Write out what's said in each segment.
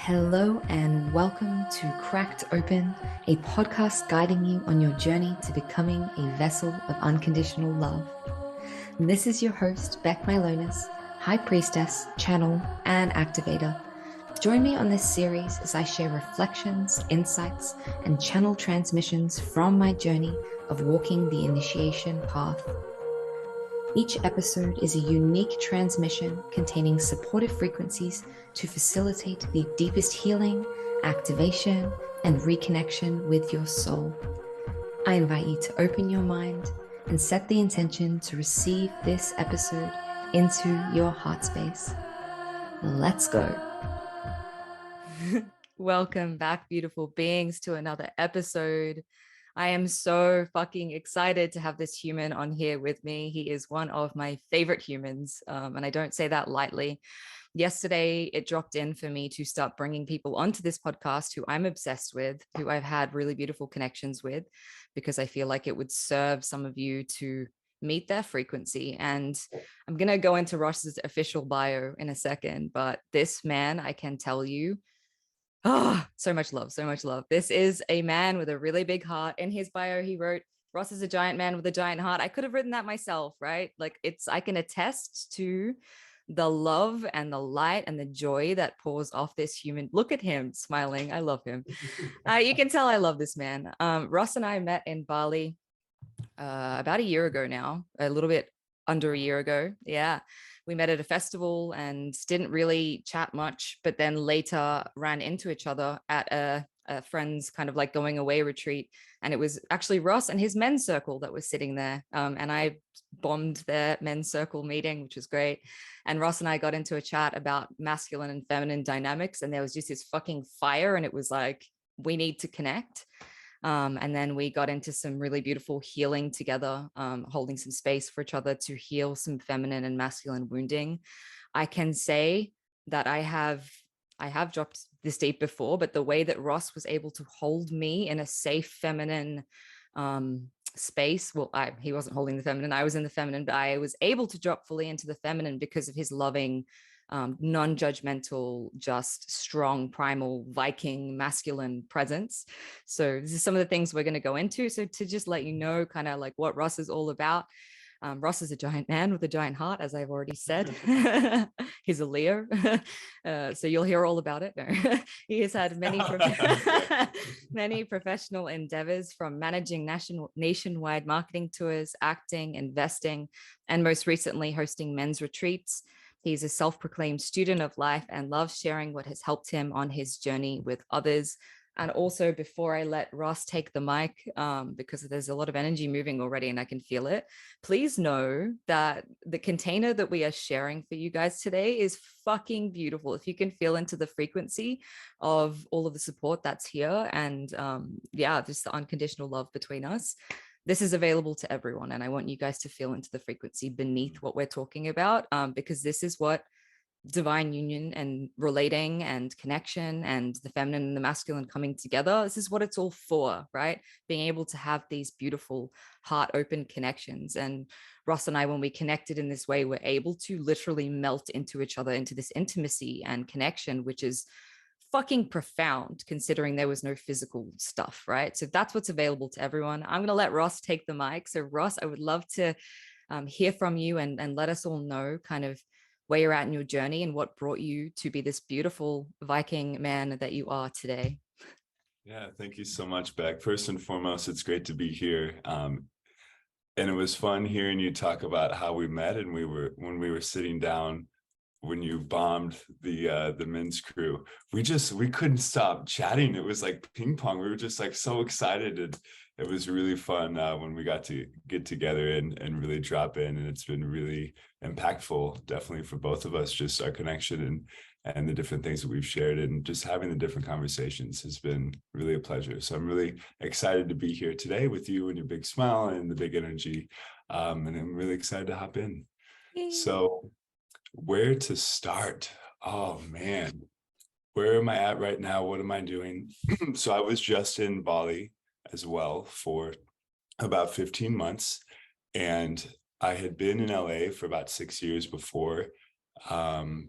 Hello and welcome to Cracked Open, a podcast guiding you on your journey to becoming a vessel of unconditional love. This is your host, Beck Milonis, High Priestess, Channel, and Activator. Join me on this series as I share reflections, insights, and channel transmissions from my journey of walking the initiation path. Each episode is a unique transmission containing supportive frequencies to facilitate the deepest healing, activation, and reconnection with your soul. I invite you to open your mind and set the intention to receive this episode into your heart space. Let's go. Welcome back, beautiful beings, to another episode. I am so fucking excited to have this human on here with me. He is one of my favorite humans, and I don't say that lightly. Yesterday, it dropped in for me to start bringing people onto this podcast who I'm obsessed with, who I've had really beautiful connections with, because I feel like it would serve some of you to meet their frequency. And I'm going to go into Ross's official bio in a second, but this man, I can tell you, oh, so much love, so much love. This is a man with a really big heart. In his bio, he wrote, Ross is a giant man with a giant heart. I could have written that myself, right? Like I can attest to the love and the light and the joy that pours off this human. Look at him smiling. I love him. You can tell I love this man. Ross and I met in Bali about a year ago now, a little bit under a year ago. Yeah. We met at a festival and didn't really chat much, but then later ran into each other at a friend's kind of like going away retreat. And it was actually Ross and his men's circle that was sitting there. And I bombed their men's circle meeting, which was great. And Ross and I got into a chat about masculine and feminine dynamics. And there was just this fucking fire. And it was like, we need to connect. And then we got into some really beautiful healing together, holding some space for each other to heal some feminine and masculine wounding. I can say that I have dropped this deep before, but the way that Ross was able to hold me in a safe feminine space, well, he wasn't holding the feminine, I was in the feminine, but I was able to drop fully into the feminine because of his loving, non-judgmental, just strong, primal, Viking, masculine presence. So this is some of the things we're going to go into. So to just let you know kind of like what Ross is all about. Ross is a giant man with a giant heart, as I've already said. He's a Leo. So you'll hear all about it. No. He has had many, many professional endeavors, from managing nationwide marketing tours, acting, investing, and most recently hosting men's retreats. He's a self-proclaimed student of life and loves sharing what has helped him on his journey with others. And also, before I let Ross take the mic, because there's a lot of energy moving already and I can feel it, please know that the container that we are sharing for you guys today is fucking beautiful. If you can feel into the frequency of all of the support that's here, and just the unconditional love between us, this is available to everyone. And I want you guys to feel into the frequency beneath what we're talking about, because this is what divine union and relating and connection and the feminine and the masculine coming together, this is what it's all for, right? Being able to have these beautiful heart open connections. And Ross and I, when we connected in this way, were able to literally melt into each other, into this intimacy and connection, which is fucking profound considering there was no physical stuff, right? So that's what's available to everyone. I'm going to let Ross take the mic. So Ross, I would love to hear from you and let us all know kind of where you're at in your journey and what brought you to be this beautiful Viking man that you are today. Yeah, thank you so much, Beck. First and foremost, it's great to be here. And it was fun hearing you talk about how we met, and when we were sitting down when you bombed the men's crew, we couldn't stop chatting. It was like ping pong. We were just like so excited, and it was really fun when we got to get together and really drop in. And it's been really impactful, definitely for both of us, just our connection and the different things that we've shared, and just having the different conversations has been really a pleasure. So I'm really excited to be here today with you and your big smile and the big energy. And I'm really excited to hop in. Yay. So where to start? Oh man, where am I at right now? What am I doing? So I was just in Bali as well for about 15 months. And I had been in LA for about 6 years before,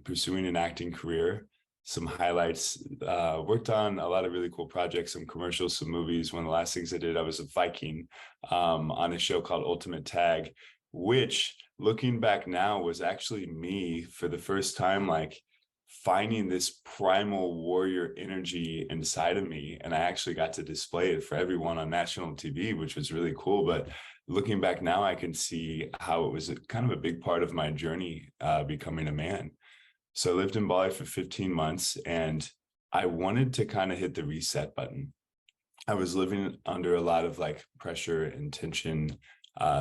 pursuing an acting career. some highlights, worked on a lot of really cool projects, some commercials, some movies. One of the last things I did, I was a Viking on a show called Ultimate Tag, which looking back now was actually me for the first time, like finding this primal warrior energy inside of me. And I actually got to display it for everyone on national TV, which was really cool. But looking back now, I can see how it was kind of a big part of my journey becoming a man. So I lived in Bali for 15 months and I wanted to kind of hit the reset button. I was living under a lot of like pressure and tension,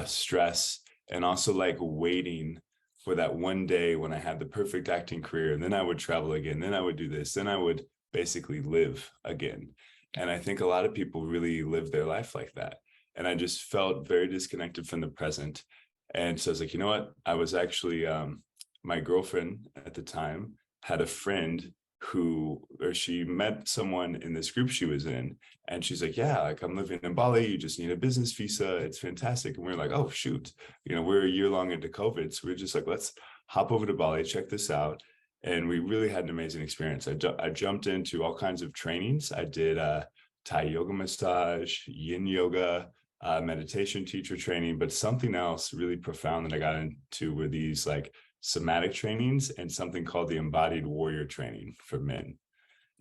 stress, and also like waiting for that one day when I had the perfect acting career. And then I would travel again. Then I would do this. Then I would basically live again. And I think a lot of people really live their life like that. And I just felt very disconnected from the present. And so I was like, you know what? I was actually, my girlfriend at the time had a friend she met someone in this group she was in, and she's like, yeah, like I'm living in Bali, you just need a business visa, it's fantastic. And we are like, oh shoot, we're a year long into COVID, so we're just like, let's hop over to Bali, check this out. And we really had an amazing experience. I jumped into all kinds of trainings. I did Thai yoga massage, yin yoga, meditation teacher training, but something else really profound that I got into were these like somatic trainings and something called the embodied warrior training for men.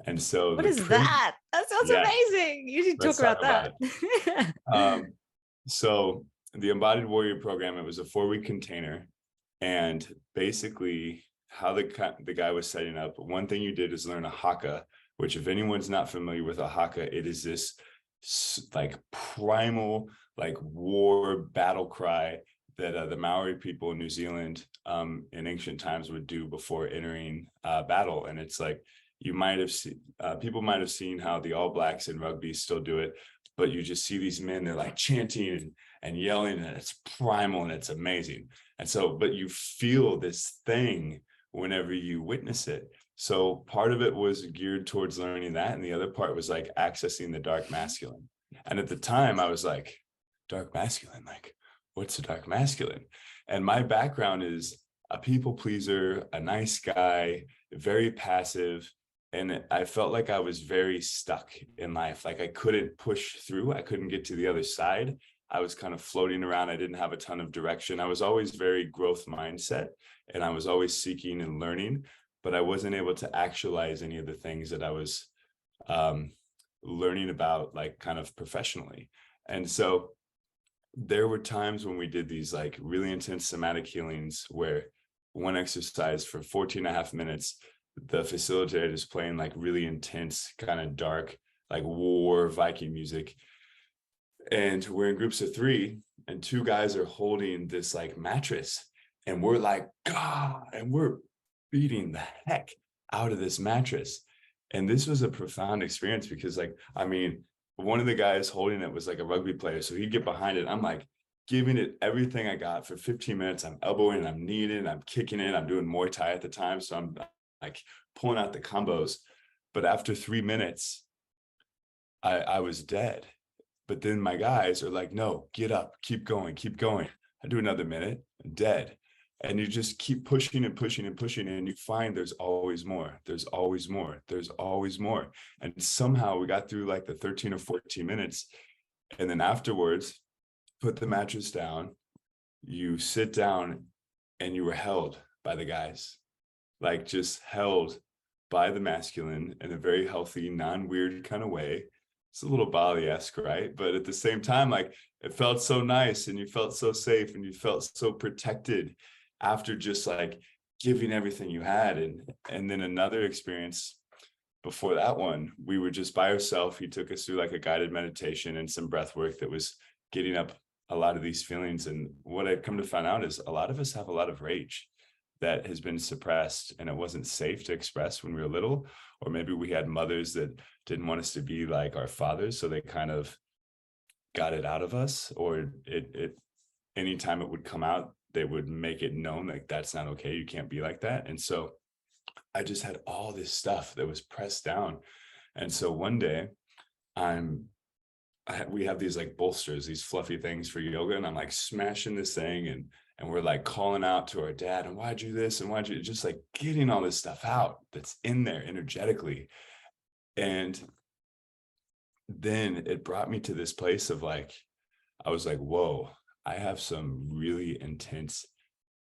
And so What is that? That sounds yeah, amazing. You should talk let's talk about about that. it. So the embodied warrior program, it was a 4-week container. And basically how the guy was setting up, one thing you did is learn a haka, which if anyone's not familiar with a haka, it is this like primal, like war battle cry that the Maori people in New Zealand in ancient times would do before entering battle. And it's like, you might have seen, people might have seen how the All Blacks in rugby still do it, but you just see these men, they're like chanting and yelling, and it's primal and it's amazing. And so, but you feel this thing whenever you witness it. So part of it was geared towards learning that. And the other part was like accessing the dark masculine. And at the time I was like, dark masculine, like, what's a dark masculine? And my background is a people pleaser, a nice guy, very passive. And I felt like I was very stuck in life. Like I couldn't push through. I couldn't get to the other side. I was kind of floating around. I didn't have a ton of direction. I was always very growth mindset, and I was always seeking and learning, but I wasn't able to actualize any of the things that I was learning about, like kind of professionally. And so there were times when we did these like really intense somatic healings where one exercise for 14 and a half minutes, the facilitator is playing like really intense, kind of dark, like war Viking music. And we're in groups of 3 and 2 guys are holding this like mattress, and we're like, God, and we're beating the heck out of this mattress. And this was a profound experience because like, I mean, one of the guys holding it was like a rugby player. So he'd get behind it. I'm like giving it everything I got for 15 minutes. I'm elbowing, I'm kneeing, I'm kicking it. I'm doing Muay Thai at the time. So I'm like pulling out the combos. But after 3 minutes, I was dead. But then my guys are like, no, get up, keep going, keep going. I do another minute, I'm dead. And you just keep pushing and pushing and pushing, and you find there's always more, there's always more, there's always more. And somehow we got through like the 13 or 14 minutes. And then afterwards, put the mattress down, you sit down, and you were held by the guys, like just held by the masculine in a very healthy, non-weird kind of way. It's a little Bali-esque, right? But at the same time, like it felt so nice, and you felt so safe, and you felt so protected after just like giving everything you had. And then another experience before that one, we were just by ourselves. He took us through like a guided meditation and some breath work that was getting up a lot of these feelings. And what I've come to find out is a lot of us have a lot of rage that has been suppressed, and it wasn't safe to express when we were little, or maybe we had mothers that didn't want us to be like our fathers, so they kind of got it out of us, or it anytime it would come out, they would make it known like that's not okay, you can't be like that. And so I just had all this stuff that was pressed down. And so one day we have these like bolsters, these fluffy things for yoga, and I'm like smashing this thing, and we're like calling out to our dad, and why'd you this and why'd you, just like getting all this stuff out that's in there energetically. And then it brought me to this place of like, I was like, whoa, I have some really intense,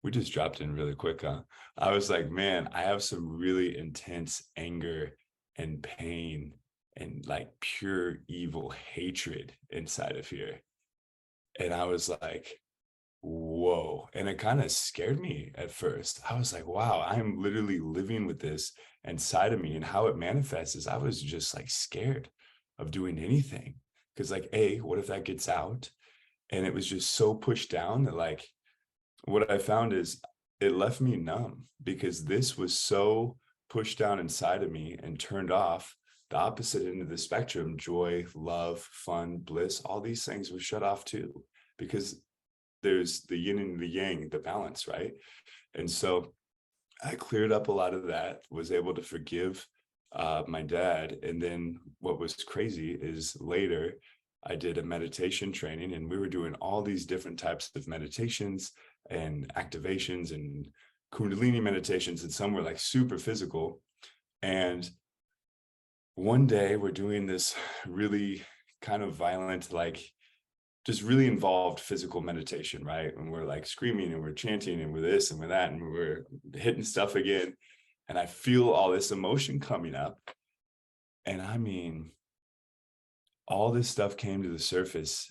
we just dropped in really quick, huh? I was like, man, I have some really intense anger and pain and like pure evil hatred inside of here. And I was like, whoa. And it kind of scared me at first. I was like, wow, I'm literally living with this inside of me. And how it manifests is I was just like scared of doing anything. Because, like, A, what if that gets out? And it was just so pushed down that, like, what I found is it left me numb because this was so pushed down inside of me and turned off. The opposite end of the spectrum, joy, love, fun, bliss, all these things were shut off too, because there's the yin and the yang, the balance, right? And so I cleared up a lot of that, was able to forgive my dad. And then what was crazy is later I did a meditation training, and we were doing all these different types of meditations and activations and Kundalini meditations, and some were like super physical. And one day we're doing this really kind of violent, like just really involved physical meditation, right? And we're like screaming and we're chanting and we're this and we're that and we're hitting stuff again. And I feel all this emotion coming up. And I mean, all this stuff came to the surface,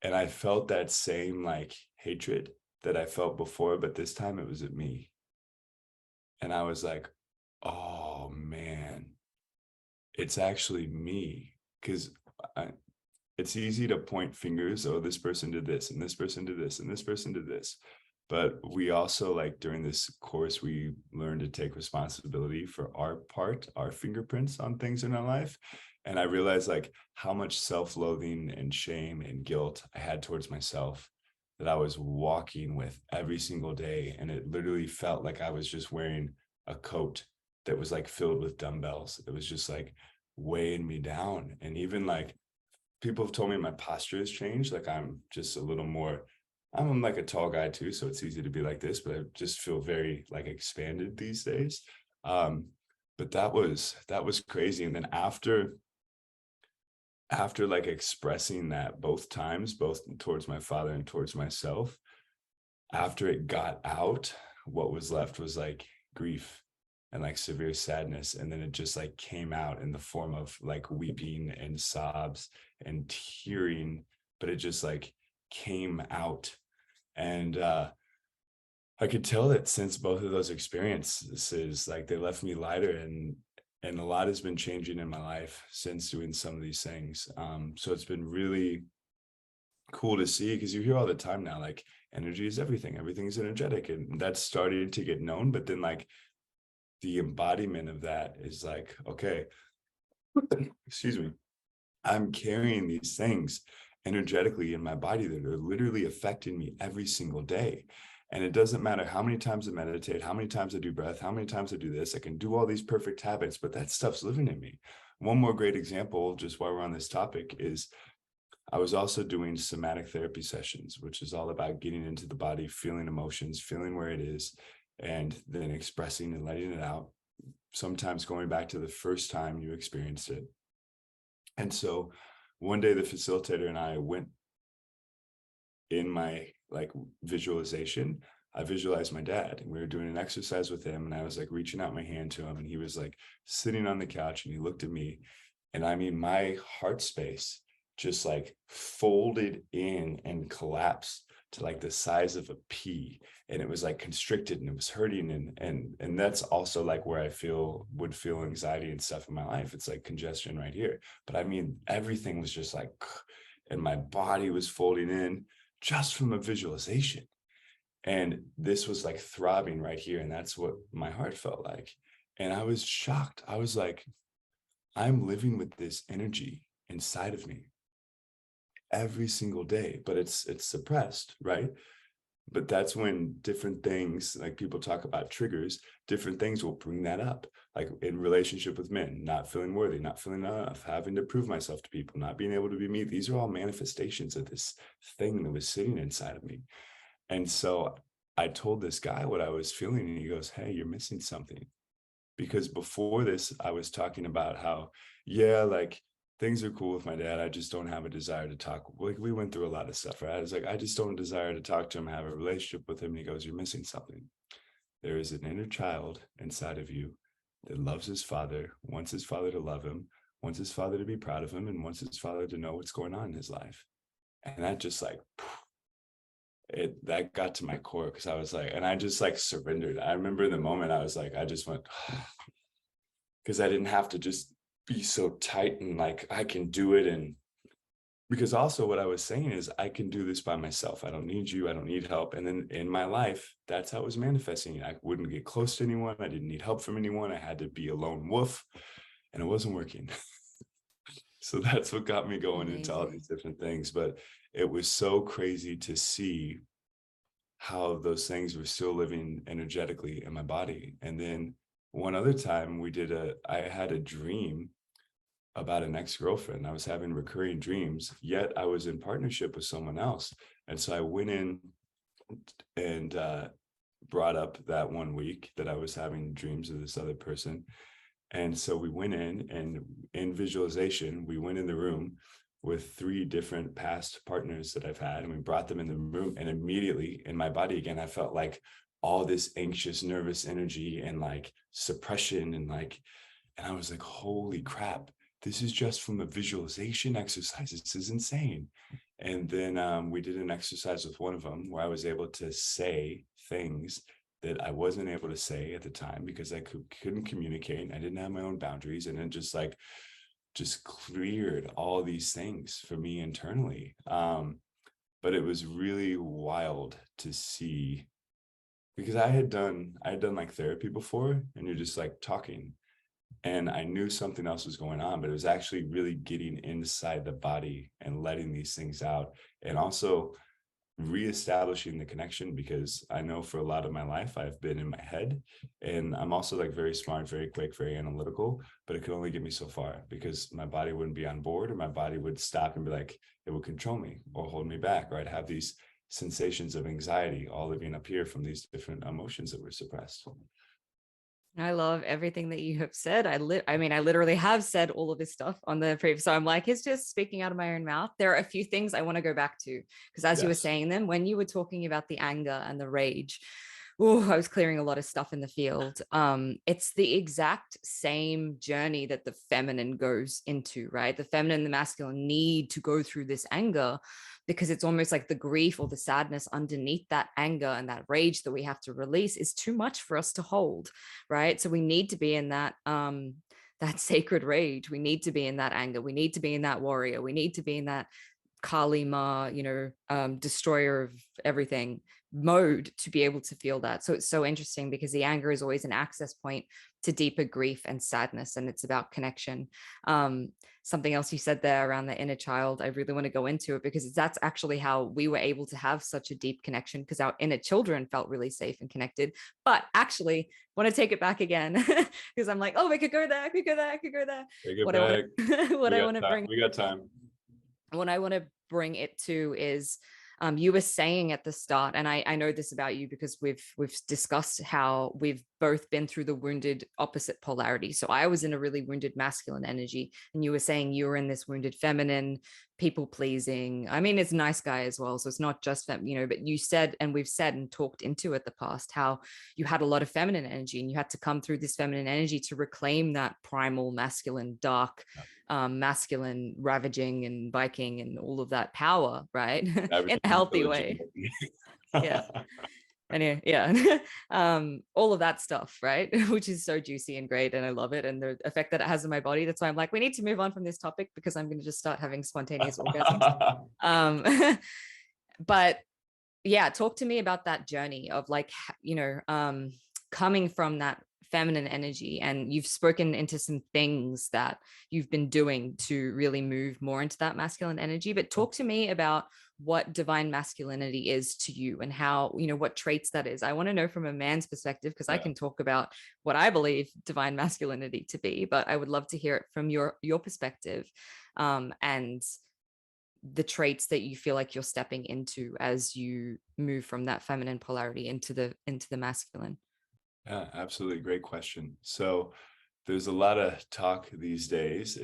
and I felt that same like hatred that I felt before, but this time it was at me. And I was like, oh man, it's actually me. Because it's easy to point fingers. Oh, this person did this, and this person did this, and this person did this. But we also, like, during this course, we learn to take responsibility for our part, our fingerprints on things in our life. And I realized like how much self-loathing and shame and guilt I had towards myself that I was walking with every single day. And it literally felt like I was just wearing a coat that was like filled with dumbbells. It was just like weighing me down. And even like people have told me my posture has changed. Like I'm just a little more, I'm like a tall guy too, so it's easy to be like this, but I just feel very like expanded these days. Um, but that was crazy. And then after like expressing that both times, both towards my father and towards myself, after it got out, what was left was like grief and like severe sadness. And then it just like came out in the form of like weeping and sobs and tearing, but it just like came out. And I could tell that since both of those experiences, like they left me lighter, and a lot has been changing in my life since doing some of these things. So it's been really cool to see, because you hear all the time now, like energy is everything, everything's energetic, and that's starting to get known. But then like the embodiment of that is like, okay, excuse me, I'm carrying these things energetically in my body that are literally affecting me every single day. And it doesn't matter how many times I meditate, how many times I do breath, how many times I do this, I can do all these perfect habits, but that stuff's living in me. One more great example, just while we're on this topic, is I was also doing somatic therapy sessions, which is all about getting into the body, feeling emotions, feeling where it is, and then expressing and letting it out. Sometimes going back to the first time you experienced it. And so one day the facilitator and I went in my like visualization. I visualized my dad, and we were doing an exercise with him, and I was like reaching out my hand to him, and he was like sitting on the couch, and he looked at me, and I mean, my heart space just like folded in and collapsed to like the size of a pea, and it was like constricted and it was hurting. And that's also like where I would feel anxiety and stuff in my life. It's like congestion right here. But I mean, everything was just like, and my body was folding in just from a visualization. And this was like throbbing right here. And that's what my heart felt like. And I was shocked. I was like, I'm living with this energy inside of me every single day, but it's suppressed, right? But that's when different things, like people talk about triggers, different things will bring that up, like in relationship with men, not feeling worthy, not feeling enough, having to prove myself to people, not being able to be me. These are all manifestations of this thing that was sitting inside of me. And so I told this guy what I was feeling, and he goes, "Hey, you're missing something." Because before this, I was talking about how, yeah, like things are cool with my dad. I just don't have a desire to talk. Like we went through a lot of stuff, right? I was like, I just don't desire to talk to him, have a relationship with him. And he goes, "You're missing something. There is an inner child inside of you that loves his father, wants his father to love him, wants his father to be proud of him, and wants his father to know what's going on in his life." And that just like that got to my core, because I was like, and I just like surrendered. I remember in the moment I was like, I just went, because I didn't have to just be so tight and like I can do it. And because also what I was saying is I can do this by myself. I don't need you. I don't need help. And then in my life, that's how it was manifesting. I wouldn't get close to anyone. I didn't need help from anyone. I had to be a lone wolf, and it wasn't working. So that's what got me going into all Amazing. these different things. But it was so crazy to see how those things were still living energetically in my body. And then one other time I had a dream about an ex-girlfriend. I was having recurring dreams, yet I was in partnership with someone else. And so I went in and brought up that one week that I was having dreams of this other person. And so we went in, and in visualization, we went in the room with 3 different past partners that I've had, and we brought them in the room. And immediately in my body again, I felt like all this anxious, nervous energy and like suppression and I was like, holy crap, this is just from a visualization exercise. This is insane. And then we did an exercise with one of them where I was able to say things that I wasn't able to say at the time because I couldn't communicate. I didn't have my own boundaries, and it just cleared all these things for me internally. But it was really wild to see, because I had done like therapy before, and you're just like talking, and I knew something else was going on, but it was actually really getting inside the body and letting these things out, and also reestablishing the connection, because I know for a lot of my life I've been in my head, and I'm also like very smart, very quick, very analytical, but it could only get me so far because my body wouldn't be on board, or my body would stop and be like, it would control me or hold me back, or I'd have these sensations of anxiety all living up here from these different emotions that were suppressed. I love everything that you have said. I mean, I literally have said all of this stuff on the previous. So I'm like, it's just speaking out of my own mouth. There are a few things I want to go back to, because as you were Yes. saying them, when you were talking about the anger and the rage, oh, I was clearing a lot of stuff in the field. It's the exact same journey that the feminine goes into, right? The feminine and the masculine need to go through this anger, because it's almost like the grief or the sadness underneath that anger and that rage that we have to release is too much for us to hold, right? So we need to be in that sacred rage. We need to be in that anger. We need to be in that warrior. We need to be in that Kali Ma, destroyer of everything mode to be able to feel that. So it's so interesting, because the anger is always an access point to deeper grief and sadness, and it's about connection. Something else you said there around the inner child, I really want to go into it, because that's actually how we were able to have such a deep connection, because our inner children felt really safe and connected. But actually, want to take it back again, because I'm like, oh, we could go there, I could go there, I could go there. Take it What I want back. to, what We I got want to time. bring We got time. what I want to bring it to is, you were saying at the start, and I know this about you because we've discussed how we've both been through the wounded opposite polarity. So I was in a really wounded masculine energy, and you were saying you were in this wounded feminine, people pleasing. I mean, it's a nice guy as well, so it's not just but you said, and we've said and talked into it the past, how you had a lot of feminine energy, and you had to come through this feminine energy to reclaim that primal masculine dark, masculine ravaging and Viking and all of that power, right? In a Ravaging and healthy pillaging. way. Yeah. Anyway, yeah. All of that stuff, right? Which is so juicy and great. And I love it. And the effect that it has on my body. That's why I'm like, we need to move on from this topic, because I'm going to just start having spontaneous orgasms. Um, but yeah, talk to me about that journey of like, coming from that feminine energy, and you've spoken into some things that you've been doing to really move more into that masculine energy. But talk to me about what divine masculinity is to you, and how, what traits that is. I want to know from a man's perspective, because I Yeah. can talk about what I believe divine masculinity to be, but I would love to hear it from your perspective. And the traits that you feel like you're stepping into as you move from that feminine polarity into the masculine? Yeah, absolutely. Great question. So there's a lot of talk these days.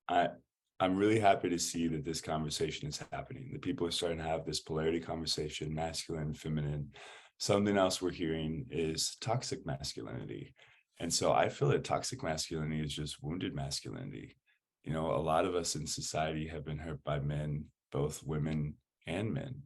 I'm really happy to see that this conversation is happening. That people are starting to have this polarity conversation, masculine, feminine. Something else we're hearing is toxic masculinity. And so I feel that toxic masculinity is just wounded masculinity. You know, a lot of us in society have been hurt by men, both women and men.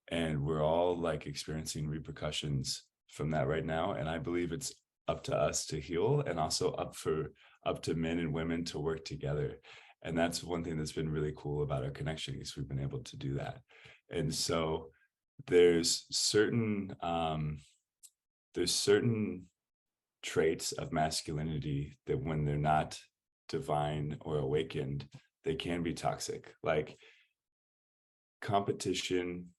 And we're all like experiencing repercussions from that right now. And I believe it's up to us to heal, and also up to men and women to work together. And that's one thing that's been really cool about our connection, is we've been able to do that. And so there's certain traits of masculinity that when they're not divine or awakened, they can be toxic. Like competition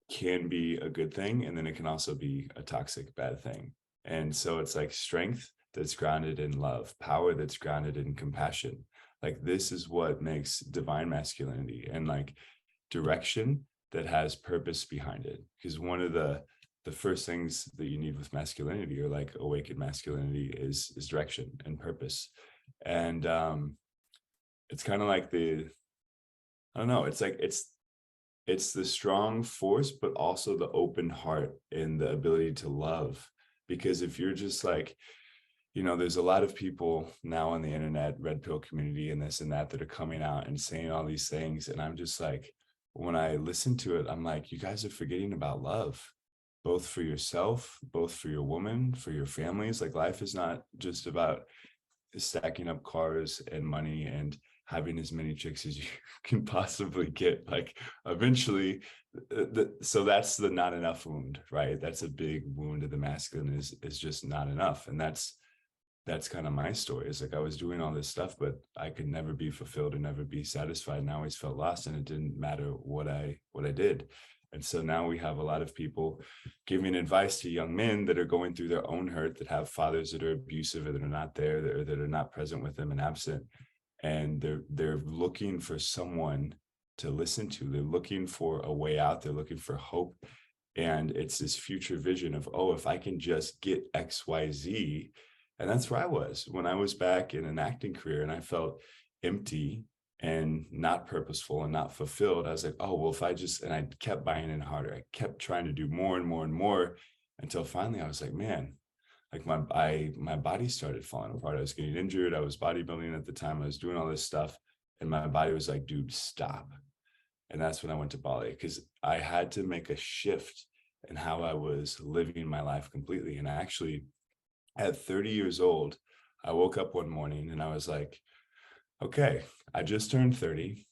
can be a good thing, and then it can also be a toxic bad thing. And so it's like strength that's grounded in love, power that's grounded in compassion. Like this is what makes divine masculinity, and like direction that has purpose behind it. Because one of the first things that you need with masculinity, or like awakened masculinity, is direction and purpose. And it's kind of like I don't know, it's like it's the strong force, but also the open heart and the ability to love. Because if you're just like, you know, there's a lot of people now on the internet, red pill community and this and that, that are coming out and saying all these things. And I'm just like, when I listen to it, I'm like, you guys are forgetting about love, both for yourself, both for your woman, for your families. Like life is not just about stacking up cars and money and having as many chicks as you can possibly get. Like eventually, so that's the not enough wound, right? That's a big wound of the masculine, is just not enough. And that's kind of my story. It's like I was doing all this stuff, but I could never be fulfilled and never be satisfied. And I always felt lost, and it didn't matter what I did. And so now we have a lot of people giving advice to young men that are going through their own hurt, that have fathers that are abusive, or that are not there, that are not present with them and absent. And they're looking for someone to listen to. They're looking for a way out. They're looking for hope. And it's this future vision of, oh, if I can just get XYZ. And that's where I was when I was back in an acting career, and I felt empty and not purposeful and not fulfilled. I was like, oh, well, if I just, and I kept buying in harder. I kept trying to do more and more and more, until finally I was like, man, like my body started falling apart. I was getting injured. I was bodybuilding at the time. I was doing all this stuff, and my body was like, dude, stop. And that's when I went to Bali, because I had to make a shift in how I was living my life completely. And I actually, at 30 years old, I woke up one morning and I was like, okay, I just turned 30.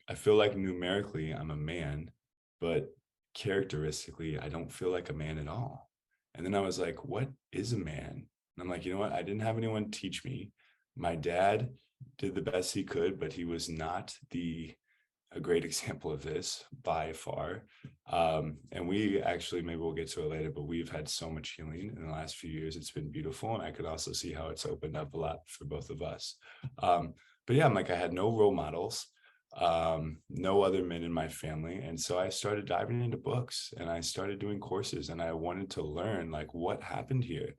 I feel like numerically I'm a man, but characteristically, I don't feel like a man at all. And then I was like, what is a man? And I'm like, you know what? I didn't have anyone teach me. My dad did the best he could, but he was not a great example of this by far. And we actually, maybe we'll get to it later, but we've had so much healing in the last few years. It's been beautiful. And I could also see how it's opened up a lot for both of us. But yeah, I'm like, I had no role models, no other men in my family. And so I started diving into books, and I started doing courses, and I wanted to learn like what happened here.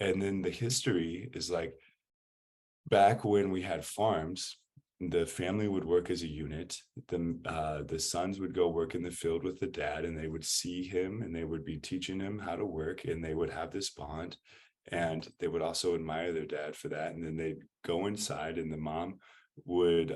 And then the history is like, back when we had farms, the family would work as a unit. The sons would go work in the field with the dad, and they would see him, and they would be teaching him how to work, and they would have this bond, and they would also admire their dad for that. And then they'd go inside, and the mom would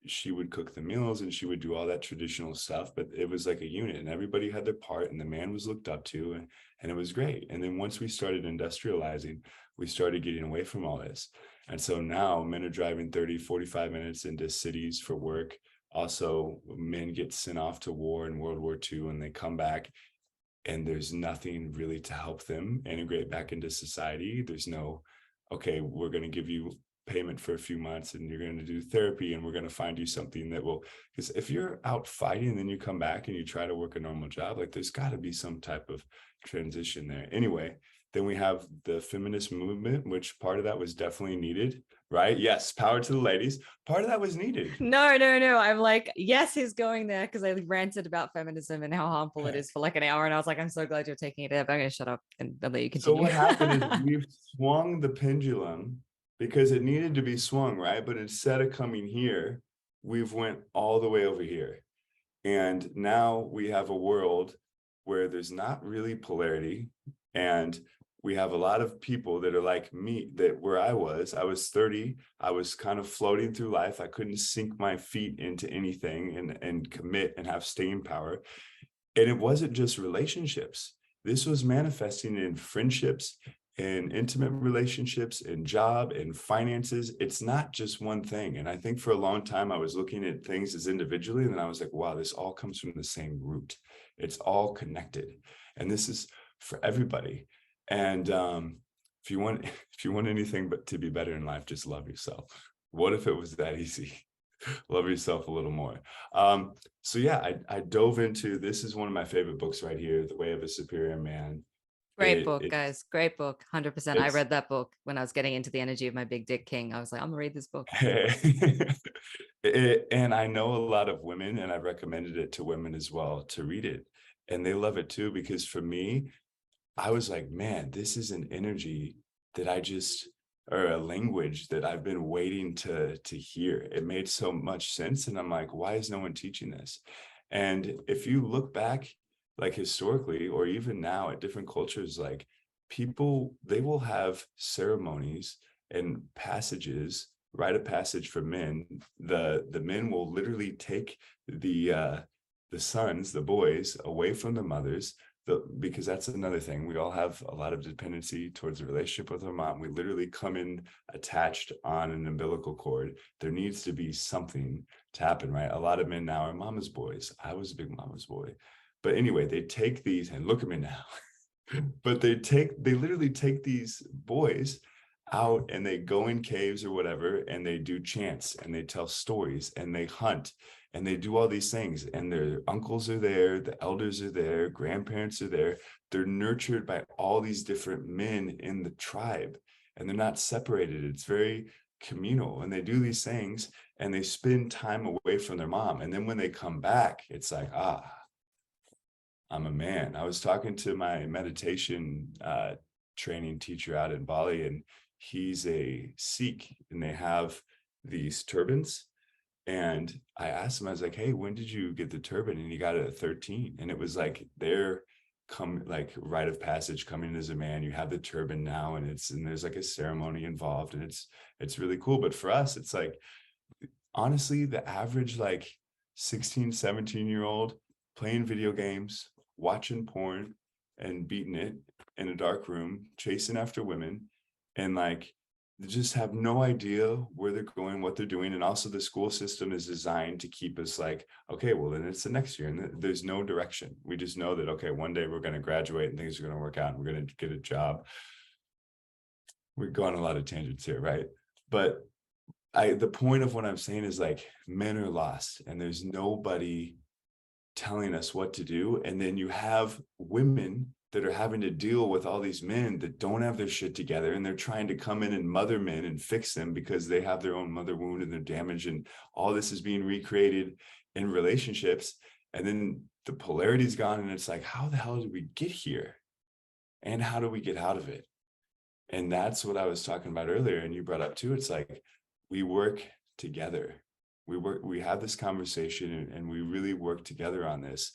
she would cook the meals, and she would do all that traditional stuff, but it was like a unit, and everybody had their part, and the man was looked up to, and it was great. And then once we started industrializing, we started getting away from all this. And so now men are driving 30, 45 minutes into cities for work. Also, men get sent off to war in World War II, and they come back, and there's nothing really to help them integrate back into society. There's no, okay, we're going to give you payment for a few months, and you're going to do therapy, and we're going to find you something that will, because if you're out fighting and then you come back and you try to work a normal job, like there's got to be some type of transition there. Anyway, then we have the feminist movement, which part of that was definitely needed, right? Yes, power to the ladies. Part of that was needed. No, no, no. I'm like, yes, he's going there because I ranted about feminism and how harmful it is for like an hour. And I was like, I'm so glad you're taking it there, but I'm going to shut up and let you So continue. what happened is we've swung the pendulum because it needed to be swung, right? But instead of coming here, we've went all the way over here. And now we have a world where there's not really polarity. And we have a lot of people that are like me, that where I was 30, I was kind of floating through life. I couldn't sink my feet into anything and commit and have staying power. And it wasn't just relationships. This was manifesting in friendships, in intimate relationships, in job, in finances. It's not just one thing. And I think for a long time, I was looking at things as individually, and then I was like, wow, this all comes from the same root. It's all connected. And this is for everybody. And if you want anything but to be better in life, just love yourself. What if it was that easy? Love yourself a little more. So yeah, I dove into, this is one of my favorite books right here, The Way of a Superior Man. Great It, book, it's guys. Great book. 100%. I it's read that book when I was getting into the energy of my big dick king. I was like, I'm gonna read this book. and I know a lot of women, and I've recommended it to women as well to read it. And they love it too, because for me, I was like, man, this is an energy that I just, or a language that I've been waiting to hear. It made so much sense. And I'm like, why is no one teaching this? And if you look back, like historically, or even now at different cultures, like people, they will have ceremonies and passages, rite of passage for men. The men will literally take the sons, the boys, away from the mothers, because that's another thing. We all have a lot of dependency towards a relationship with our mom. We literally come in attached on an umbilical cord. There needs to be something to happen, right? A lot of men now are mama's boys. I was a big mama's boy. But anyway, they take these, and look at me now. But they literally take these boys out, and they go in caves or whatever, and they do chants, and they tell stories, and they hunt, and they do all these things, and their uncles are there, the elders are there, grandparents are there. They're nurtured by all these different men in the tribe, and they're not separated. It's very communal, and they do these things, and they spend time away from their mom. And then when they come back, it's like, I'm a man. I was talking to my meditation training teacher out in Bali, and he's a Sikh, and they have these turbans. And I asked him, I was like, hey, when did you get the turban? And he got it at 13. And it was like their like rite of passage, coming as a man. You have the turban now, and there's like a ceremony involved, and it's really cool. But for us, it's like, honestly, the average like 16, 17-year-old playing video games, watching porn, and beating it in a dark room, chasing after women, and like they just have no idea where they're going, what they're doing. And also the school system is designed to keep us like, okay, well, then it's the next year, and there's no direction. We just know that, okay, one day we're going to graduate and things are going to work out and we're going to get a job. We're going on a lot of tangents here, right? But the point of what I'm saying is, like, men are lost, and there's nobody telling us what to do. And then you have women that are having to deal with all these men that don't have their shit together, and they're trying to come in and mother men and fix them because they have their own mother wound and they're damaged, and all this is being recreated in relationships. And then the polarity's gone, and it's like, how the hell did we get here, and how do we get out of it? And that's what I was talking about earlier, and you brought up too. It's like, we work together. We have this conversation, and we really work together on this.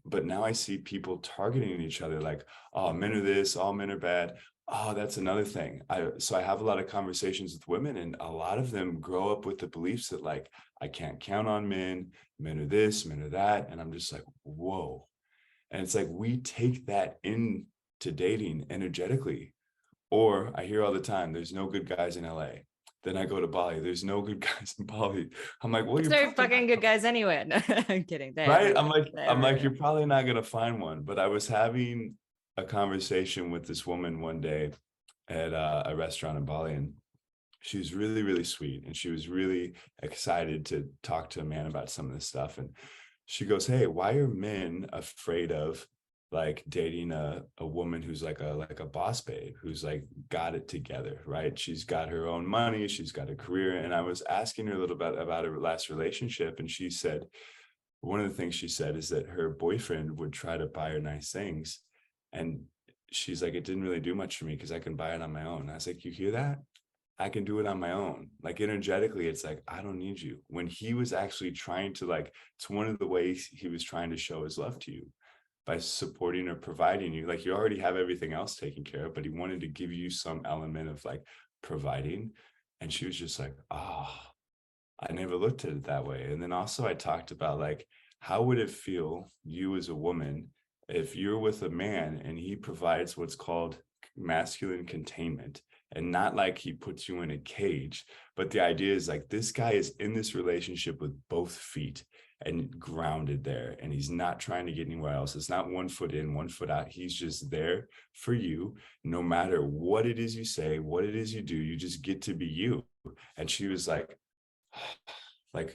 But now I see people targeting each other, like, oh, men are this, all men are bad. Oh, that's another thing. So I have a lot of conversations with women, and a lot of them grow up with the beliefs that, like, I can't count on men, men are this, men are that. And I'm just like, whoa. And it's like, we take that into dating energetically. Or I hear all the time, there's no good guys in LA. Then I go to Bali, there's no good guys in Bali. I'm like, well, There's you're no probably fucking not, good guys anywhere. No, I'm kidding. They're right? everywhere. They're I'm like, everywhere. you're probably not gonna find one. But I was having a conversation with this woman one day at a restaurant in Bali, and she was really, really sweet, and she was really excited to talk to a man about some of this stuff. And she goes, hey, why are men afraid of like dating a woman who's like a boss babe, who's like got it together, right? She's got her own money, she's got a career. And I was asking her a little bit about her last relationship, and she said one of the things she said is that her boyfriend would try to buy her nice things, and she's like, it didn't really do much for me because I can buy it on my own. I was like, you hear that? I can do it on my own. Like energetically, it's like, I don't need you. When he was actually trying to, like, it's one of the ways he was trying to show his love to you, by supporting or providing you. Like, you already have everything else taken care of, but he wanted to give you some element of like providing. And she was just like, oh, I never looked at it that way. And then also I talked about like, how would it feel, you as a woman, if you're with a man and he provides what's called masculine containment, and not like he puts you in a cage, but the idea is like, this guy is in this relationship with both feet and grounded there, and he's not trying to get anywhere else. It's not 1 foot in, 1 foot out. He's just there for you, no matter what it is you say, what it is you do, you just get to be you. And she was like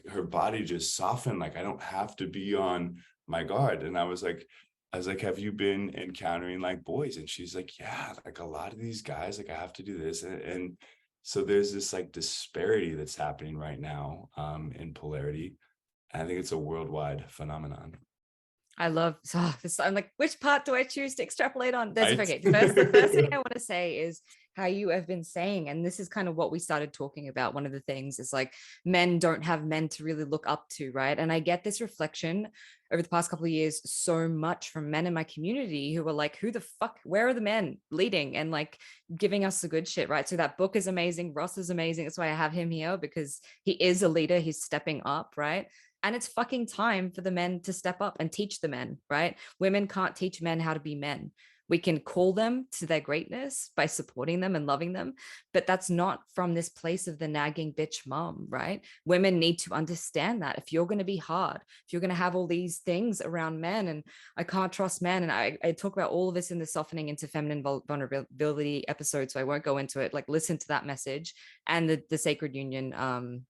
her body just softened, like, I don't have to be on my guard. And I was like, have you been encountering like boys? And she's like, yeah, like a lot of these guys, like I have to do this. And so there's this like disparity that's happening right now in polarity. And I think it's a worldwide phenomenon. I love this. I'm like, which part do I choose to extrapolate on? There's Right? okay. The first thing I want to say is how you have been saying, and this is kind of what we started talking about. One of the things is like men don't have men to really look up to, right? And I get this reflection over the past couple of years so much from men in my community who are like, who the fuck, where are the men leading and like giving us the good shit, right? So that book is amazing. Ross is amazing. That's why I have him here, because he is a leader. He's stepping up, right? And it's fucking time for the men to step up and teach the men, right? Women can't teach men how to be men. We can call them to their greatness by supporting them and loving them, but that's not from this place of the nagging bitch mom, right? Women need to understand that if you're going to be hard, if you're going to have all these things around men, and I can't trust men, and I talk about all of this in the softening into feminine vulnerability episode, so I won't go into it. Like, listen to that message and the sacred union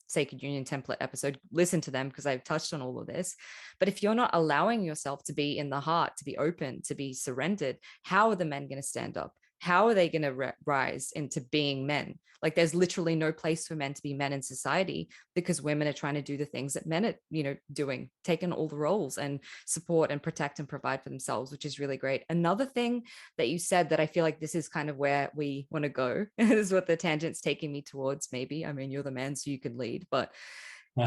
template episode. Listen to them because I've touched on all of this. But if you're not allowing yourself to be in the heart, to be open, to be surrendered, how are the men going to stand up? How are they going to rise into being men? Like, there's literally no place for men to be men in society, because women are trying to do the things that men are, doing, taking all the roles and support and protect and provide for themselves, which is really great. Another thing that you said that I feel like this is kind of where we want to go, this is what the tangent's taking me towards, maybe. I mean, you're the man, so you can lead, but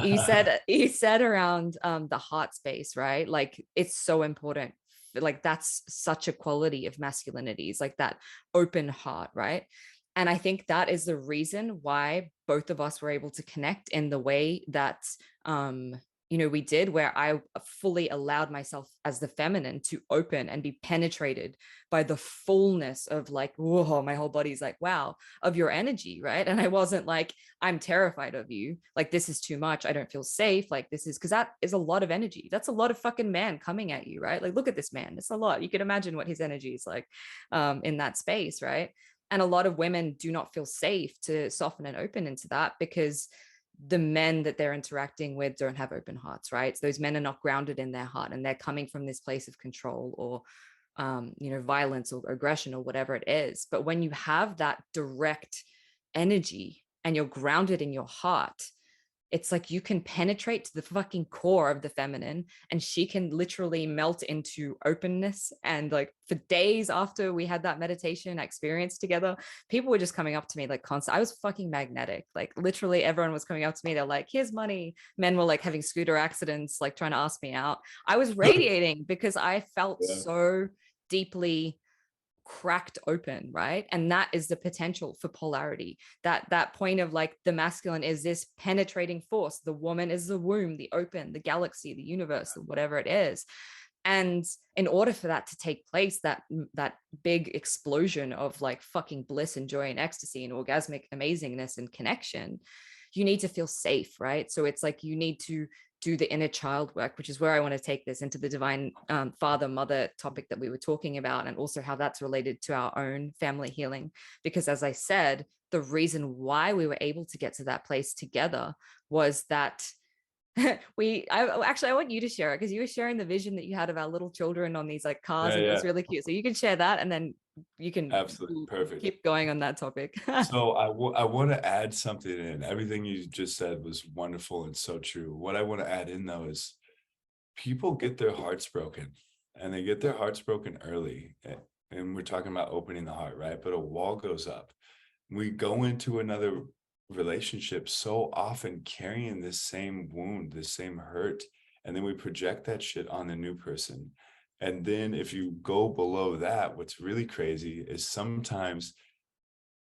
you said around the heart space, right? Like, it's so important. Like, that's such a quality of masculinity, is like that open heart, right? And I think that is the reason why both of us were able to connect in the way that we did, where I fully allowed myself as the feminine to open and be penetrated by the fullness of like, whoa, my whole body's like, wow, of your energy, right? And I wasn't like, I'm terrified of you, like, this is too much, I don't feel safe, like, this is, because that is a lot of energy. That's a lot of fucking man coming at you, right? Like, look at this man, it's a lot. You can imagine what his energy is like in that space, right? And a lot of women do not feel safe to soften and open into that, because the men that they're interacting with don't have open hearts, right? So those men are not grounded in their heart, and they're coming from this place of control or violence or aggression or whatever it is. But when you have that direct energy and you're grounded in your heart, it's like you can penetrate to the fucking core of the feminine, and she can literally melt into openness. And like, for days after we had that meditation experience together, people were just coming up to me like constant. I was fucking magnetic. Like, literally everyone was coming up to me. They're like, here's money. Men were like having scooter accidents, like trying to ask me out. I was radiating because I felt Yeah. so deeply cracked open, right? And that is the potential for polarity. That point of like, the masculine is this penetrating force, the woman is the womb, the open, the galaxy, the universe, whatever it is. And in order for that to take place, that big explosion of like fucking bliss and joy and ecstasy and orgasmic amazingness and connection, you need to feel safe, right? So it's like, you need to do the inner child work, which is where I want to take this into the divine father mother topic that we were talking about, and also how that's related to our own family healing. Because as I said, the reason why we were able to get to that place together was that I want you to share it because you were sharing the vision that you had of our little children on these like cars, Yeah, and it yeah, was really cute. So you can share that, and then you can absolutely perfect. keep going on that topic. So I want to add something in. Everything you just said was wonderful and so true. What I want to add in though is people get their hearts broken, and they get their hearts broken early. And we're talking about opening the heart, right? But a wall goes up. We go into another relationship so often carrying this same wound, this same hurt, and then we project that shit on the new person. And then if you go below that, what's really crazy is sometimes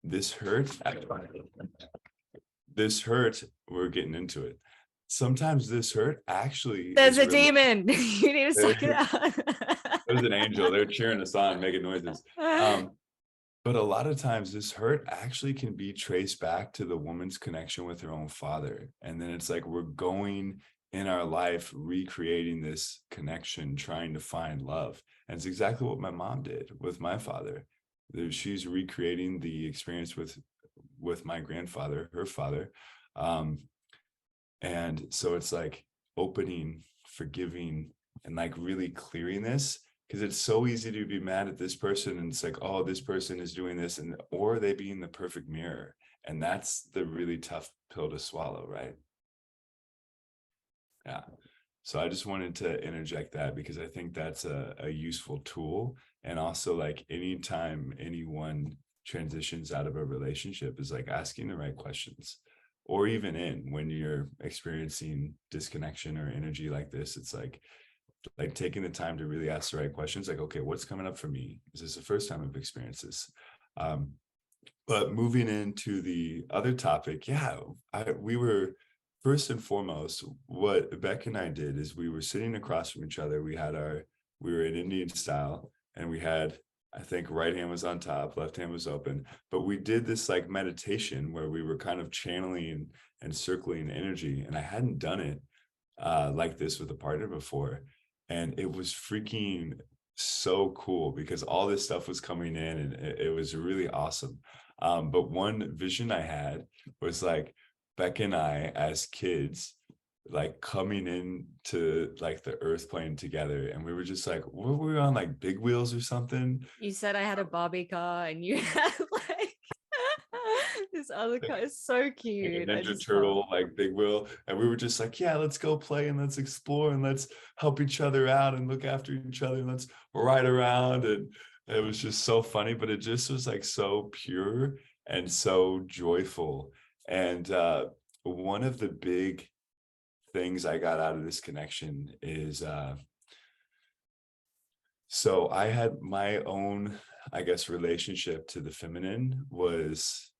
this hurt, we're getting into it. Sometimes this hurt actually There's is a really demon. You need to suck it out. there's an angel. They're cheering us on, making noises. But a lot of times this hurt actually can be traced back to the woman's connection with her own father. And then it's like we're going in our life, recreating this connection, trying to find love. And it's exactly what my mom did with my father. She's recreating the experience with my grandfather, her father. And so it's like opening, forgiving, and like really clearing this, because it's so easy to be mad at this person and it's like, oh, this person is doing this, and or they being the perfect mirror. And that's the really tough pill to swallow, right? Yeah. So I just wanted to interject that because I think that's a useful tool. And also, like, anytime anyone transitions out of a relationship is like asking the right questions. Or even in when you're experiencing disconnection or energy like this, it's like taking the time to really ask the right questions, like, okay, what's coming up for me? Is this the first time I've experienced this? But moving into the other topic, yeah, we were first and foremost, what Beck and I did is we were sitting across from each other. We were in Indian style, and we had, I think, right hand was on top, left hand was open. But we did this like meditation where we were kind of channeling and circling energy. And I hadn't done it like this with a partner before. And it was freaking so cool because all this stuff was coming in, and it was really awesome. But one vision I had was like Beck and I as kids, like coming into like the earth plane together. And we were just like, were we on like big wheels or something? You said I had a Barbie car, and you had like this other car. It's so Like a cute. I Ninja just can't. Turtle, like big wheel. And we were just like, yeah, let's go play and let's explore and let's help each other out and look after each other and let's ride around. And it was just so funny, but it just was like so pure and so joyful. And one of the big things I got out of this connection is so I had my own, I guess, relationship to the feminine was,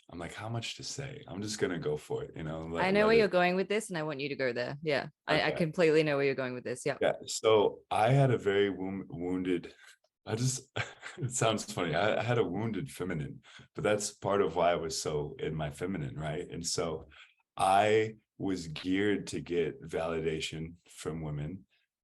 I'm like, how much to say? I'm just gonna go for it, I know let where it. you're going with this, and I want you to go there. Yeah, I Okay. completely know where you're going with this. Yeah. Yeah. So I had a very wounded, I just, it sounds funny. I had a wounded feminine, but that's part of why I was so in my feminine, right? And so I was geared to get validation from women.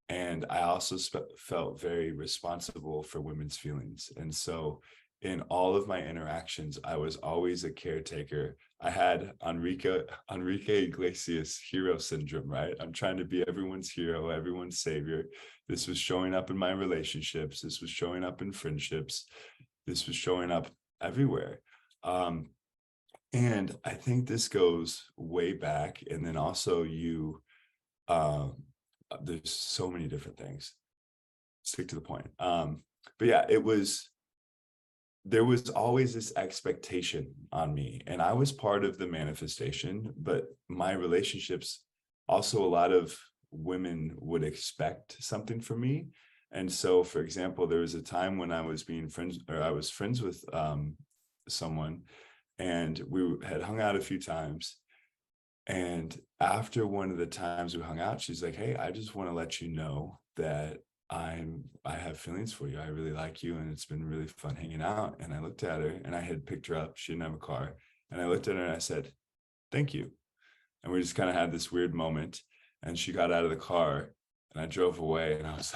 And I also felt very responsible for women's feelings. And so in all of my interactions, I was always a caretaker. I had Enrique Iglesias hero syndrome, right? I'm trying to be everyone's hero, everyone's savior. This was showing up in my relationships. This was showing up in friendships. This was showing up everywhere. And I think this goes way back. And then also um, there's so many different things. Stick to the point. But yeah, there was always this expectation on me, and I was part of the manifestation, but my relationships, also a lot of women would expect something from me. And so, for example, there was a time when I was friends with someone, and we had hung out a few times. And after one of the times we hung out, she's like, hey, I just want to let you know that I have feelings for you. I really like you, and it's been really fun hanging out. And I looked at her, and I had picked her up. She didn't have a car. And I looked at her and I said, thank you. And we just kind of had this weird moment. And she got out of the car, and I drove away, and I was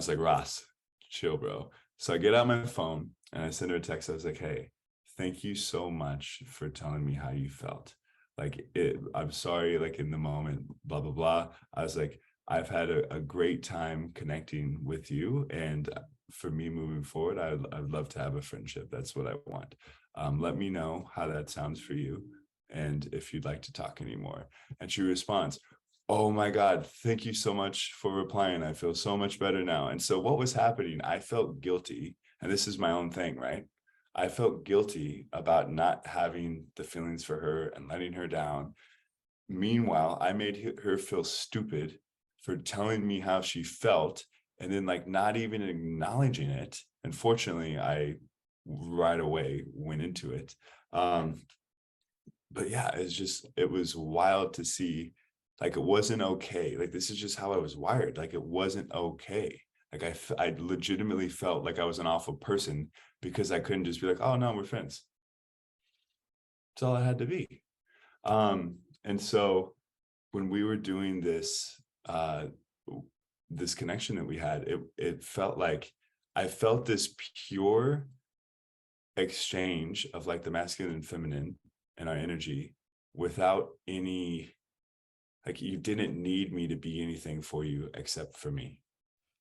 like, Ross, chill, bro. So I get out my phone and I send her a text. I was like, hey, thank you so much for telling me how you felt. like I'm sorry, like in the moment, blah blah blah. I was like, I've had a great time connecting with you, and for me moving forward, I'd love to have a friendship. That's what I want. Let me know how that sounds for you, and if you'd like to talk anymore. And she responds, oh my God, thank you so much for replying. I feel so much better now. And so what was happening, I felt guilty, and this is my own thing, right? I felt guilty about not having the feelings for her and letting her down. Meanwhile, I made her feel stupid for telling me how she felt and then like not even acknowledging it. Unfortunately, I right away went into it. But yeah, it was wild to see, like, it wasn't okay. Like, this is just how I was wired. Like, it wasn't okay. Like, I legitimately felt like I was an awful person because I couldn't just be like, oh no, we're friends. That's all it had to be. And so when we were doing this connection that we had, it felt like I felt this pure exchange of like the masculine and feminine and our energy without any, like, you didn't need me to be anything for you except for me.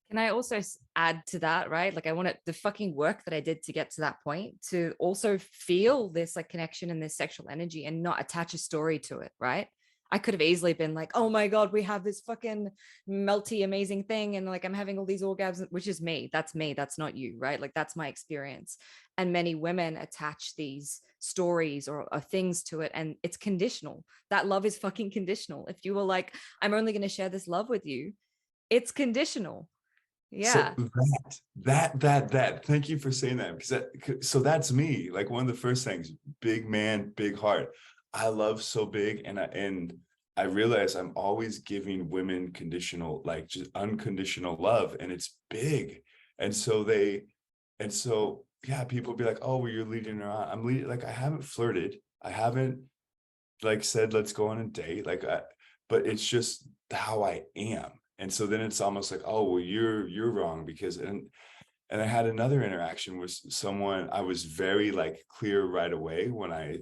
Can I also add to that, right? Like, I want the fucking work that I did to get to that point to also feel this like connection and this sexual energy and not attach a story to it, right? I could have easily been like, oh my God, we have this fucking melty, amazing thing. And like, I'm having all these orgasms, which is me. That's me. That's not you, right? Like, that's my experience. And many women attach these stories or things to it. And it's conditional. That love is fucking conditional. If you were like, I'm only going to share this love with you, it's conditional. So Yeah. that thank you for saying that, because so that's me. Like, one of the first things, big man, big heart. I love so big, and I realize I'm always giving women conditional, like just unconditional love, and it's big. And so yeah, people be like, oh, well, you're leading her on. I'm leading, like, I haven't flirted. I haven't like said, let's go on a date. But it's just how I am. And so then it's almost like, oh, well, you're wrong because, and I had another interaction with someone. I was very like clear right away when I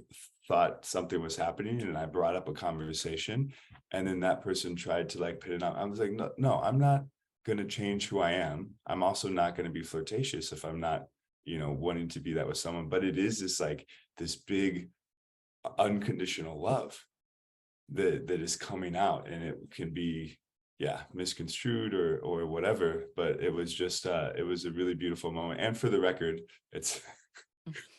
thought something was happening, and I brought up a conversation, and then that person tried to like put it on. I was like, no, no, I'm not going to change who I am. I'm also not going to be flirtatious if I'm not, wanting to be that with someone. But it is this like this big unconditional love that is coming out, and it can be, yeah, misconstrued or whatever. But it was just it was a really beautiful moment. And for the record, it's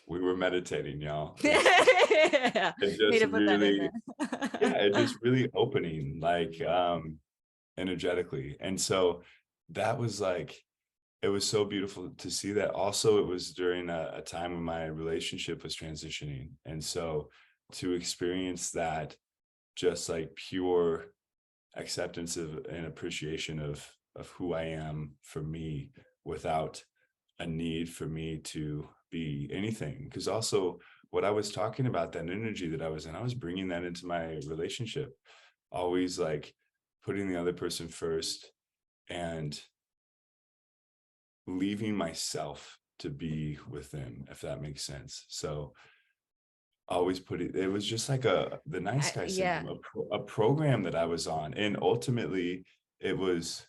we were meditating, y'all. Yeah. It Need just to put that in really, yeah, there. it just really opening, like, energetically. And so that was like, it was so beautiful to see that. Also, it was during a time when my relationship was transitioning, and so to experience that, just like pure acceptance of and appreciation of who I am for me, without a need for me to be anything. Because also, what I was talking about, that energy that I was in, I was bringing that into my relationship, always like putting the other person first and leaving myself to be with them, if that makes sense. So always put it was just like the nice guy Yeah. syndrome, a program that I was on. And ultimately it was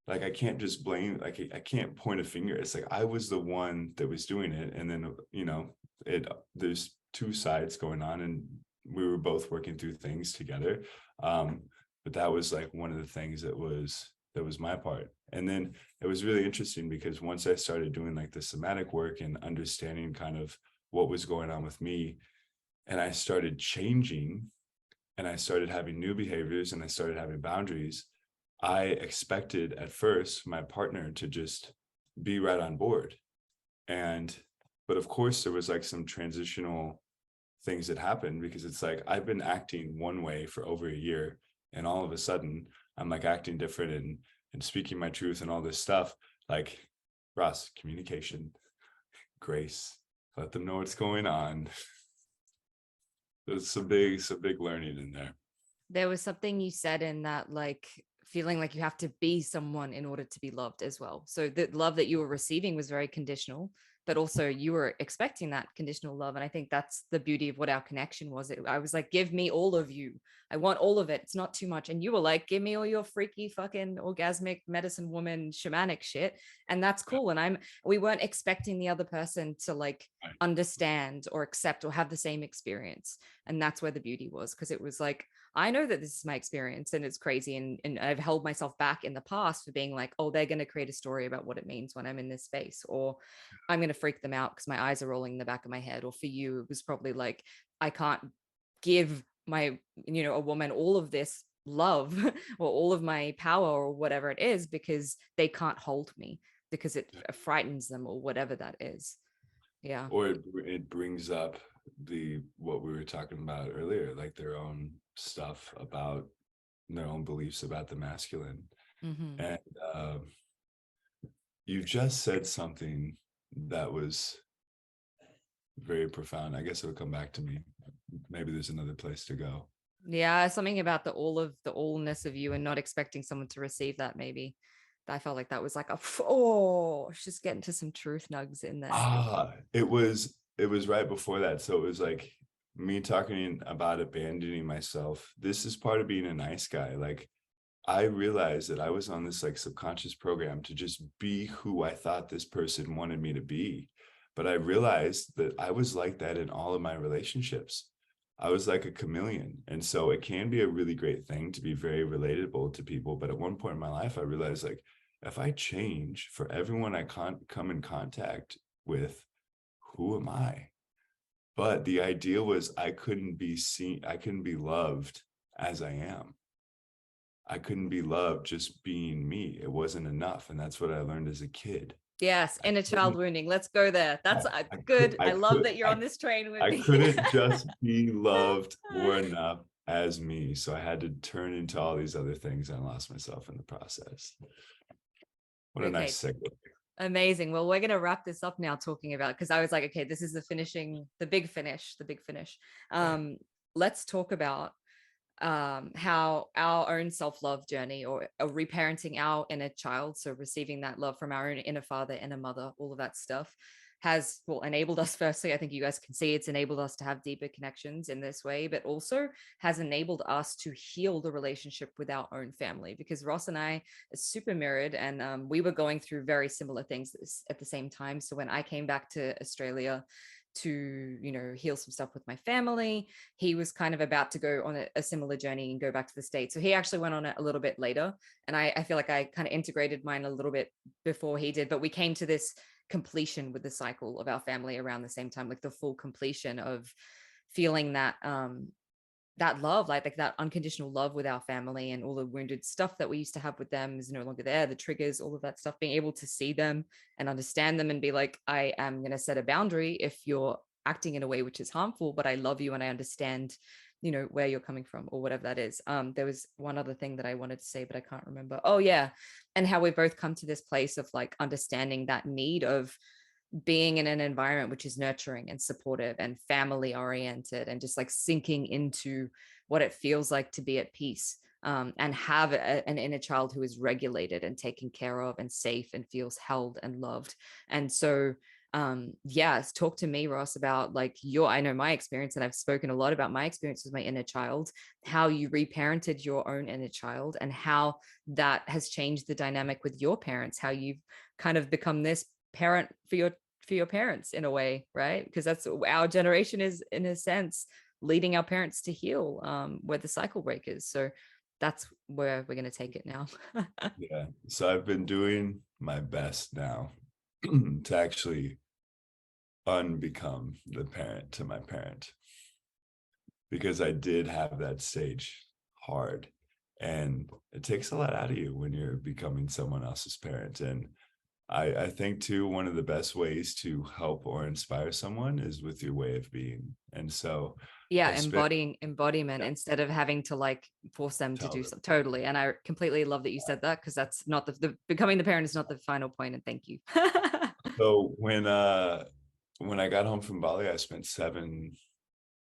like, I can't just blame, like, I can't point a finger. It's like I was the one that was doing it, and then it there's two sides going on, and we were both working through things together. But that was like one of the things that was my part. And then it was really interesting because once I started doing like the somatic work and understanding kind of what was going on with me, and I started changing, and I started having new behaviors, and I started having boundaries, I expected at first my partner to just be right on board. But of course there was like some transitional things that happened, because it's like I've been acting one way for over a year, and all of a sudden I'm like acting different and speaking my truth and all this stuff. Like, Ross, communication, grace, let them know what's going on. There's some big learning in there. There was something you said in that, like, feeling like you have to be someone in order to be loved as well. So the love that you were receiving was very conditional. but also you were expecting that conditional love. And I think that's the beauty of what our connection was. I was like, give me all of you. I want all of it. It's not too much. And you were like, give me all your freaky fucking orgasmic medicine woman shamanic shit. And that's cool. And we weren't expecting the other person to like understand or accept or have the same experience. And that's where the beauty was, because it was like, I know that this is my experience and it's crazy. And I've held myself back in the past for being like, oh, they're going to create a story about what it means when I'm in this space, or I'm going to freak them out because my eyes are rolling in the back of my head. Or for you, it was probably like, I can't give my, a woman all of this love or all of my power or whatever it is, because they can't hold me, because it frightens them or whatever that is. Yeah. Or it brings up what we were talking about earlier, like their own stuff about their own beliefs about the masculine. Mm-hmm. And you just said something that was very profound. I guess it'll come back to me. Maybe there's another place to go. Yeah, something about the allness of you and not expecting someone to receive that. Maybe I felt like that was like just getting to some truth nugs in there. It was right before that. So it was like me talking about abandoning myself. This is part of being a nice guy. Like, I realized that I was on this like subconscious program to just be who I thought this person wanted me to be. But I realized that I was like that in all of my relationships. I was like a chameleon. And so it can be a really great thing to be very relatable to people. But at one point in my life, I realized, like, if I change for everyone I come in contact with, who am I? But the idea was I couldn't be seen, I couldn't be loved as I am. I couldn't be loved just being me. It wasn't enough. And that's what I learned as a kid. Yes, I inner child couldn't, wounding. Let's go there. That's I could, good. I love that you're on this train with I me. couldn't just be loved or enough as me. So I had to turn into all these other things and I lost myself in the process. What a Okay, nice segue. amazing. Well, we're going to wrap this up now talking about, because I was like, okay, this is the big finish, Right. Let's talk about how our own self-love journey, or reparenting our inner child, so receiving that love from our own inner father, inner mother, all of that stuff has, well, enabled us. Firstly, I think you guys can see it's enabled us to have deeper connections in this way, but also has enabled us to heal the relationship with our own family, because Ross and I are super mirrored, and we were going through very similar things at the same time. So when I came back to Australia to heal some stuff with my family, he was kind of about to go on a similar journey and go back to the States. So he actually went on it a little bit later, and I feel like I kind of integrated mine a little bit before he did, but we came to this completion with the cycle of our family around the same time, like the full completion of feeling that love, like that unconditional love with our family, and all the wounded stuff that we used to have with them is no longer there, the triggers, all of that stuff, being able to see them and understand them and be like, I am going to set a boundary if you're acting in a way which is harmful, but I love you and I understand where you're coming from, or whatever that is. There was one other thing that I wanted to say, but I can't remember. Oh yeah. And how we've both come to this place of like understanding that need of being in an environment which is nurturing and supportive and family oriented, and just like sinking into what it feels like to be at peace, and have an inner child who is regulated and taken care of and safe and feels held and loved. And so yes, talk to me, Ross, about like I know my experience, and I've spoken a lot about my experience with my inner child, how you reparented your own inner child, and how that has changed the dynamic with your parents, how you've kind of become this parent for your parents in a way, right? Because that's our generation is, in a sense, leading our parents to heal, where the cycle breakers. So that's where we're going to take it now. Yeah. So I've been doing my best now to actually unbecome the parent to my parent, because I did have that stage hard, and it takes a lot out of you when you're becoming someone else's parent. And I think too, one of the best ways to help or inspire someone is with your way of being. And so Yeah, I spent embodying embodiment yeah, instead of having to like force them to tell do them. something. Totally. And I completely love that you said that, because that's not the becoming the parent is not the final point. And thank you. So when I got home from Bali, I spent 7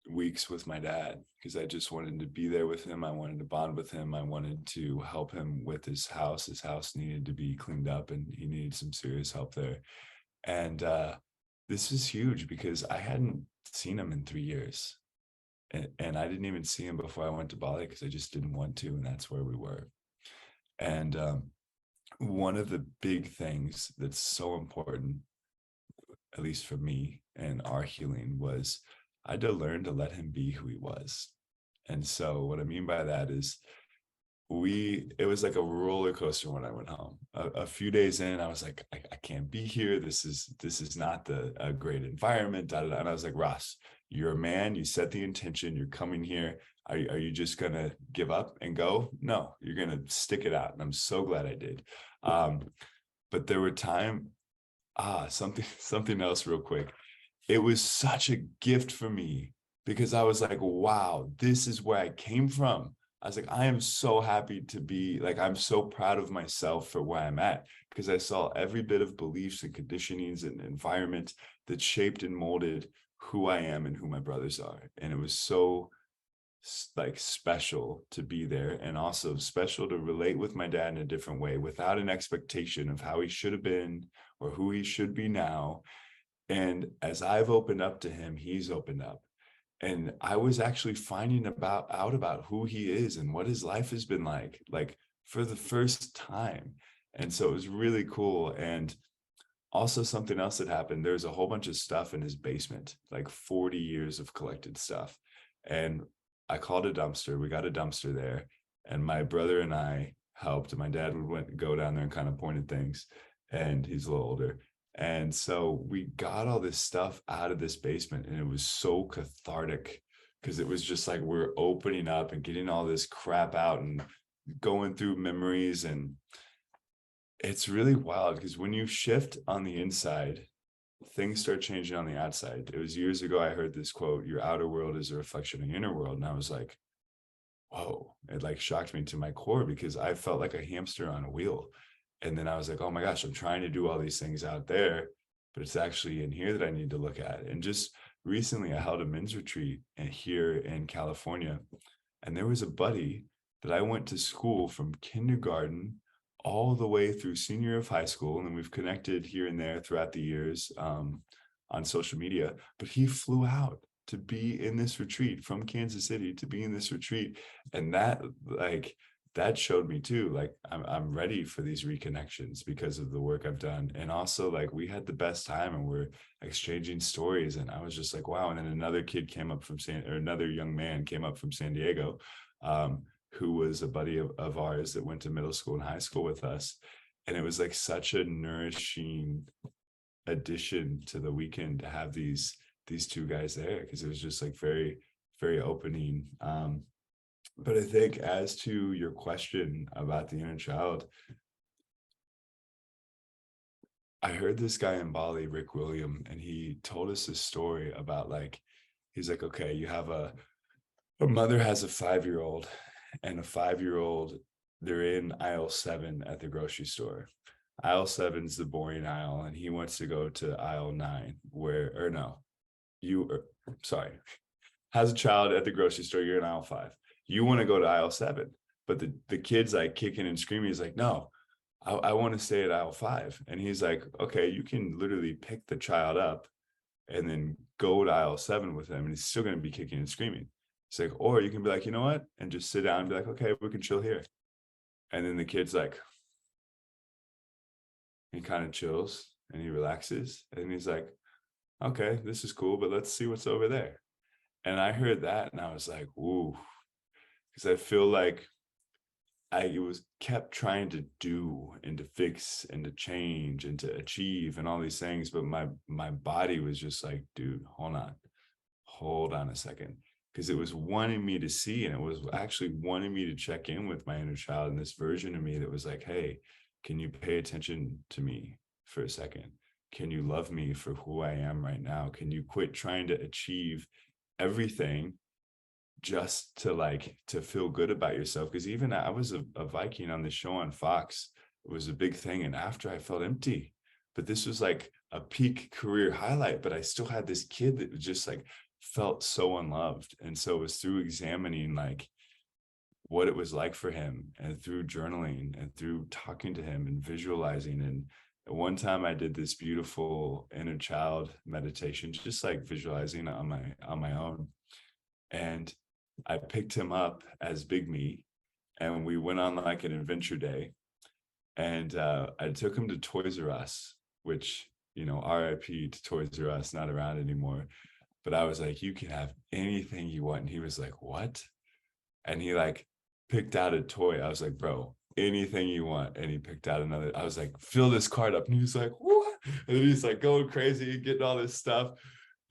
weeks with my dad because I just wanted to be there with him. I wanted to bond with him. I wanted to help him with his house. His house needed to be cleaned up and he needed some serious help there. And this is huge because I hadn't seen him in 3 years. And I didn't even see him before I went to Bali because I just didn't want to. And that's where we were. And one of the big things that's so important, at least for me and our healing, was I had to learn to let him be who he was. And so what I mean by that is it was like a roller coaster when I went home. A few days in, I was like, I can't be here. This is not a great environment. Da, da, da. And I was like, Ross, you're a man. You set the intention. You're coming here. Are you just gonna give up and go? No, you're gonna stick it out. And I'm so glad I did. But there were something else real quick. It was such a gift for me because I was like, wow, this is where I came from. I was like, I am so happy to be like, I'm so proud of myself for where I'm at because I saw every bit of beliefs and conditionings and environment that shaped and molded who I am and who my brothers are. And it was so like special to be there, and also special to relate with my dad in a different way without an expectation of how he should have been or who he should be now. And as I've opened up to him, he's opened up. And I was actually finding out about who he is and what his life has been like for the first time. And so it was really cool. And also something else that happened, there's a whole bunch of stuff in his basement, like 40 years of collected stuff. And I called a dumpster. We got a dumpster there. And my brother and I helped. My dad would go down there and kind of point at things. And he's a little older. And so we got all this stuff out of this basement, and it was so cathartic because it was just like we're opening up and getting all this crap out and going through memories. And it's really wild because when you shift on the inside, things start changing on the outside. It was years ago I heard this quote, your outer world is a reflection of your inner world. And I was like, whoa, it like shocked me to my core because I felt like a hamster on a wheel. And then I was like, oh my gosh, I'm trying to do all these things out there, but it's actually in here that I need to look at. And just recently I held a men's retreat here in California. And there was a buddy that I went to school from kindergarten all the way through senior year of high school. And then we've connected here and there throughout the years on social media, but he flew out to be in this retreat from Kansas City to be in this retreat. And that showed me too, like I'm ready for these reconnections because of the work I've done. And also like we had the best time and we're exchanging stories. And I was just like, wow. And then another kid came up from another young man came up from San Diego, who was a buddy of ours that went to middle school and high school with us. And it was like such a nourishing addition to the weekend to have these two guys there, because it was just like very, very opening. But I think as to your question about the inner child, I heard this guy in Bali, Rick William, and he told us this story about like, he's like, okay, you have a mother has a 5-year-old, and a 5-year-old, they're in aisle 7 at the grocery store. Aisle 7's the boring aisle, and he wants to go to aisle 9, has a child at the grocery store, you're in aisle 5. You want to go to aisle 7, but the kid's like kicking and screaming. He's like, no, I want to stay at aisle 5. And he's like, okay, you can literally pick the child up and then go to aisle 7 with him, and he's still going to be kicking and screaming. It's like, or you can be like, you know what? And just sit down and be like, okay, we can chill here. And then the kid's like, he kind of chills and he relaxes. And he's like, okay, this is cool, but let's see what's over there. And I heard that and I was like, ooh, because I feel like I was kept trying to do and to fix and to change and to achieve and all these things. But my body was just like, dude, hold on a second. Because it was wanting me to see, and it was actually wanting me to check in with my inner child and this version of me that was like, hey, can you pay attention to me for a second? Can you love me for who I am right now? Can you quit trying to achieve everything just to feel good about yourself? Because even I was a Viking on the show on Fox. It was a big thing. And after I felt empty, but this was like a peak career highlight, but I still had this kid that was just like felt so unloved. And so it was through examining like what it was like for him, and through journaling and through talking to him and visualizing one time I did this beautiful inner child meditation, just like visualizing on my own. And I picked him up as Big Me, and we went on like an adventure day. And I took him to Toys R Us, which, RIP to Toys R Us, not around anymore. But I was like, you can have anything you want. And he was like, what? And he like picked out a toy. I was like, bro, anything you want. And he picked out another. I was like, fill this card up. And he was like, what? And he's like going crazy, getting all this stuff.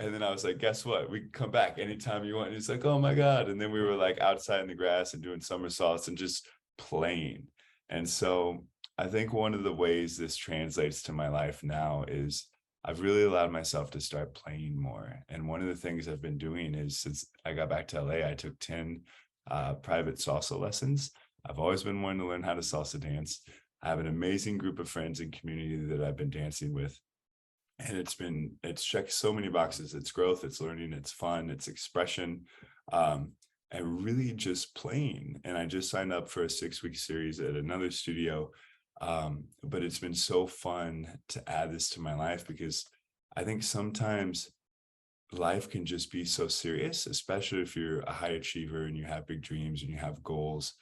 And then I was like, guess what? We can come back anytime you want. And he's like, oh my God. And then we were like outside in the grass and doing somersaults and just playing. And so I think one of the ways this translates to my life now is I've really allowed myself to start playing more. And one of the things I've been doing is, since I got back to LA, I took 10 private salsa lessons. I've always been wanting to learn how to salsa dance. I have an amazing group of friends and community that I've been dancing with. And it's checked so many boxes. It's growth, it's learning, it's fun, it's expression, and really just playing. And I just signed up for a 6-week series at another studio. But it's been so fun to add this to my life, because I think sometimes life can just be so serious, especially if you're a high achiever and you have big dreams and you have goals.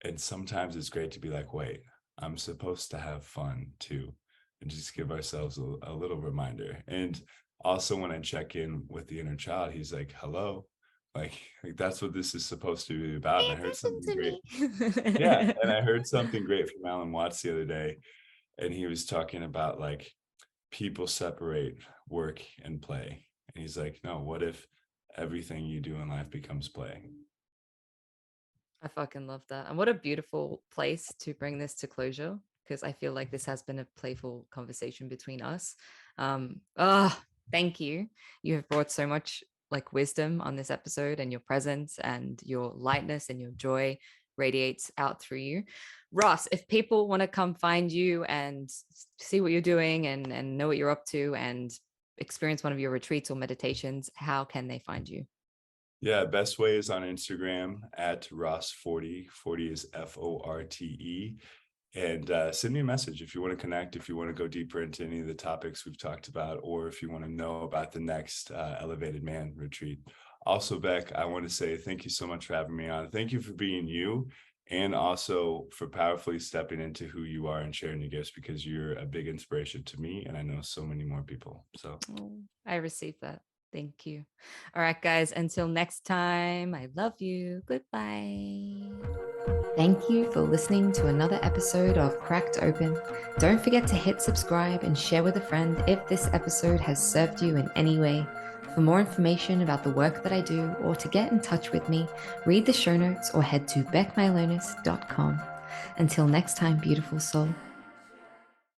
And sometimes it's great to be like, wait, I'm supposed to have fun too, and just give ourselves a little reminder. And also when I check in with the inner child, he's like, hello, like that's what this is supposed to be about. Pay And I heard attention something to great. Yeah. me. And I heard something great from Alan Watts the other day. And he was talking about like people separate work and play. And he's like, no, what if everything you do in life becomes play? I fucking love that. And what a beautiful place to bring this to closure, because I feel like this has been a playful conversation between us. Thank you. You have brought so much like wisdom on this episode, and your presence and your lightness and your joy radiates out through you. Ross, if people want to come find you and see what you're doing and know what you're up to and experience one of your retreats or meditations, how can they find you? Yeah, best way is on Instagram at Ross Forte. Forte is Forte. And send me a message if you want to connect, if you want to go deeper into any of the topics we've talked about, or if you want to know about the next Elevated Man retreat. Also, Beck, I want to say thank you so much for having me on. Thank you for being you, and also for powerfully stepping into who you are and sharing your gifts, because you're a big inspiration to me, and I know so many more people. So I received that. Thank you. All right, guys, until next time, I love you. Goodbye. Thank you for listening to another episode of Cracked Open. Don't forget to hit subscribe and share with a friend if this episode has served you in any way. For more information about the work that I do, or to get in touch with me, read the show notes or head to beckmylonis.com. Until next time, beautiful soul.